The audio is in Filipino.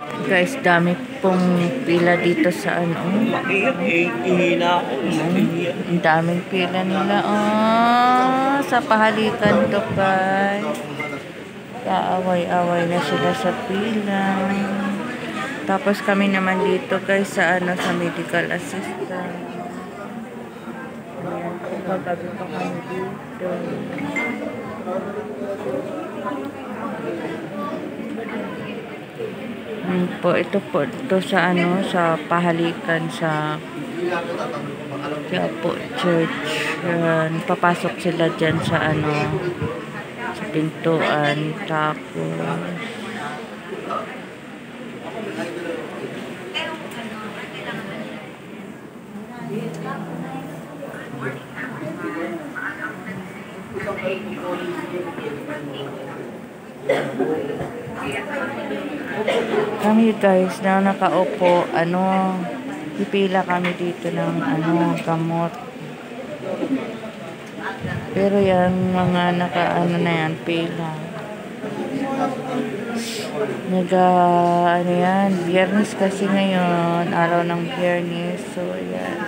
Guys, dami pong pila dito sa ano. Ang daming pila nila. Oh, sa pahalikan to guys. Kaaway-away na sila sa pila. Tapos kami naman dito guys sa ano, sa medical assistant. Ayan, paggabi pa kami dito. Ito sa ano, sa pahalikan sa Quiapo Church. Papasok sila dyan sa ano, sa pintuan. Tapos kami guys na nakaupo, ano, pipila kami dito ng ano, gamot. Pero yung mga ano na yan, pila. Ano yan, Biyernes kasi ngayon, araw ng Biyernes. So, yan.